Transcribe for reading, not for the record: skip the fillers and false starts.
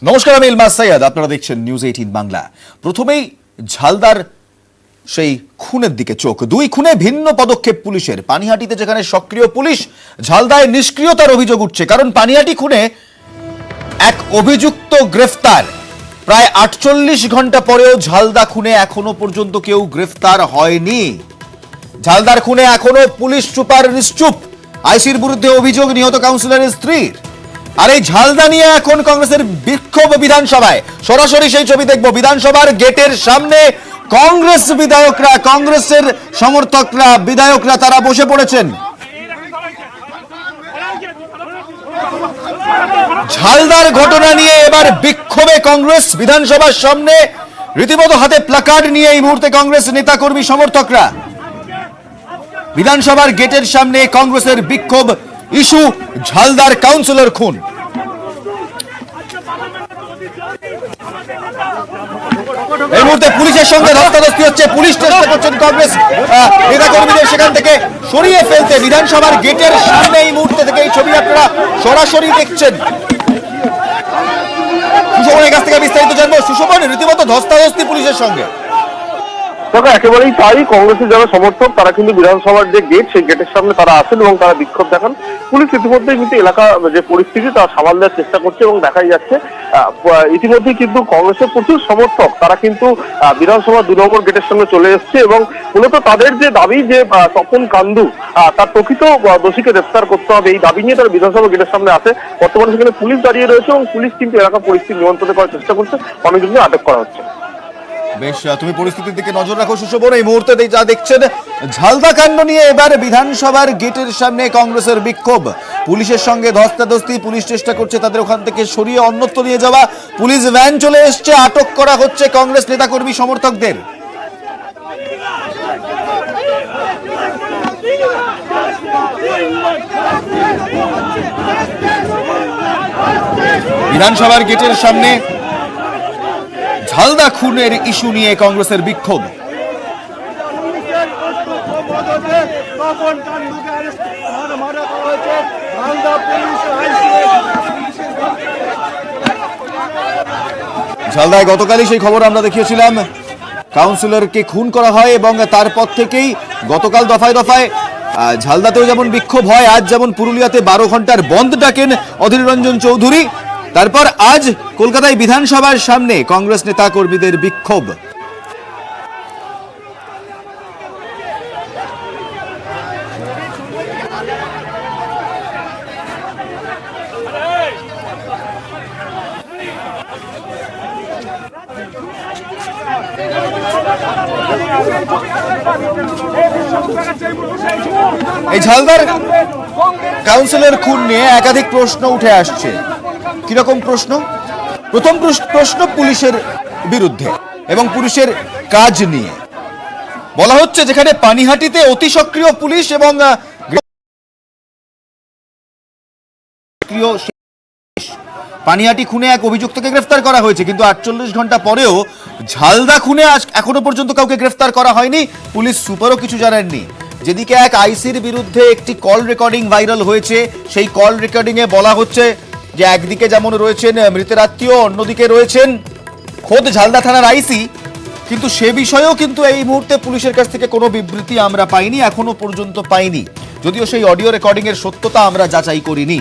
নমস্কার, আমি ইলমাস সৈয়দ, আপনারা দেখছেন নিউজ 18 বাংলা। প্রথমেই ঝালদার সেই খুনের দিকে চোখ। দুই খুনে ভিন্ন পদক্ষেপ পুলিশের। পানিহাটিতে যেখানে সক্রিয় পুলিশ, ঝালদায় নিষ্ক্রিয়তার অভিযোগ উঠছে। কারণ পানিহাটি খুনে এক অভিযুক্ত গ্রেফতার, প্রায় 48 ঘন্টা পরেও ঝালদা খুনে এখনো পর্যন্ত কেউ গ্রেফতার হয়নি। ঝালদার খুনে এখনো পুলিশ সুপার নিশ্চুপ। আইসির বিরুদ্ধে অভিযোগ নিহত কাউন্সিলরের স্ত্রীর। আর এই ঝালদা নিয়ে এখন কংগ্রেসের বিক্ষোভ বিধানসভায়। সরাসরি সেই ছবি দেখবো। বিধানসভার গেটের সামনে কংগ্রেস বিধায়করা, কংগ্রেসের সমর্থকরা, বিধায়করা তারা বসে পড়েছেন। ঝালদার ঘটনা নিয়ে এবার বিক্ষোভে কংগ্রেস। বিধানসভার সামনে রীতিমতো হাতে প্ল্যাকার্ড নিয়ে এই মুহূর্তে কংগ্রেস নেতাকর্মী সমর্থকরা। বিধানসভার গেটের সামনে কংগ্রেসের বিক্ষোভ। ইস্যু ঝালদার কাউন্সিলর খুন। এই মুহূর্তে পুলিশের সঙ্গে ধস্তাধস্তি হচ্ছে। পুলিশ চেষ্টা করছেন কংগ্রেস নেতাকর্মীদের সেখান থেকে সরিয়ে ফেলতে। বিধানসভার গেটের সামনে এই মুহূর্তে থেকে এই ছবি আপনারা সরাসরি দেখছেন। সুশোভনের কাছ থেকে বিস্তারিত জানবো। সুশোভন, রীতিমতো ধস্তাধস্তি পুলিশের সঙ্গে। দেখো, একেবারেই তাই। কংগ্রেসের যারা সমর্থক তারা কিন্তু বিধানসভার যে গেট, সেই গেটের সামনে তারা আসেন এবং তারা বিক্ষোভ দেখান। পুলিশ ইতিমধ্যেই কিন্তু এলাকা যে পরিস্থিতি তা সামাল দেওয়ার চেষ্টা করছে এবং দেখাই যাচ্ছে ইতিমধ্যেই কিন্তু কংগ্রেসের প্রচুর সমর্থক তারা কিন্তু বিধানসভা 2 নম্বর গেটের সামনে চলে এসছে এবং মূলত তাদের যে দাবি যে তপন কান্দু তার প্রকৃত দোষীকে গ্রেফতার করতে হবে, এই দাবি নিয়ে তারা বিধানসভা গেটের সামনে আসে। বর্তমানে সেখানে পুলিশ দাঁড়িয়ে রয়েছে এবং পুলিশ কিন্তু এলাকা পরিস্থিতি নিয়ন্ত্রণ করার চেষ্টা করছে। অনেকজনকে আটক করা হচ্ছে। বেশ, তুমি পরিস্থিতির দিকে নজর রাখো সুশোভন। এই মুহূর্তে যা দেখছেন, ঝালদা কাণ্ড নিয়ে এবার বিধানসভার গেটের সামনে কংগ্রেসের বিক্ষোভ। পুলিশের সঙ্গে ধস্তাধস্তি। পুলিশ চেষ্টা করছে তাদের ওখান থেকে সরিয়ে অন্যত্র নিয়ে যাওয়া। পুলিশ ভ্যান চলে এসছে, আটক করা হচ্ছে কংগ্রেস নেতাকর্মী সমর্থকদের। বিধানসভার গেটের সামনে ঝালদা খুনের ইস্যু নিয়ে কংগ্রেসের বিক্ষোভ। ঝালদায় গতকালই সেই খবর আমরা দেখিয়েছিলাম। কাউন্সিলরকে খুন করা হয় এবং তারপর থেকেই গতকাল দফায় দফায় ঝালদাতেও যেমন বিক্ষোভ হয়, আজ যেমন পুরুলিয়াতে 12 ঘন্টার বন্ধ ডাকেন অধীর রঞ্জন চৌধুরী। তারপর আজ কলকাতায় বিধানসভার সামনে কংগ্রেস নেতা কর্মীদের বিক্ষোভ। এই ঝালদার কাউন্সিলর খুন নিয়ে একাধিক প্রশ্ন উঠে আসছে। কিরকম প্রশ্ন? প্রথম প্রশ্ন পুলিশের বিরুদ্ধে এবং পুলিশের কাজ নিয়ে। বলা হচ্ছে যেখানে পানিহাটিতে অতি সক্রিয় পুলিশ এবং পানিহাটি খুনে এক অভিযুক্তকে গ্রেফতার করা হয়েছে, কিন্তু 48 ঘন্টা পরেও ঝালদা খুনে এখনো পর্যন্ত কাউকে গ্রেফতার করা হয়নি। পুলিশ সুপারও কিছু জানাননি। যেদিকে এক আইসির বিরুদ্ধে একটি কল রেকর্ডিং ভাইরাল হয়েছে, সেই কল রেকর্ডিং এ বলা হচ্ছে যে একদিকে যেমন রয়েছেন মৃতের আত্মীয়, অন্যদিকে রয়েছেন খোদ ঝালদা থানার আইসি। কিন্তু সে বিষয়েও কিন্তু এই মুহূর্তে পুলিশের কাছ থেকে কোনো বিবৃতি আমরা পাইনি, এখনো পর্যন্ত পাইনি। যদিও সেই অডিও রেকর্ডিং এর সত্যতা আমরা যাচাই করিনি।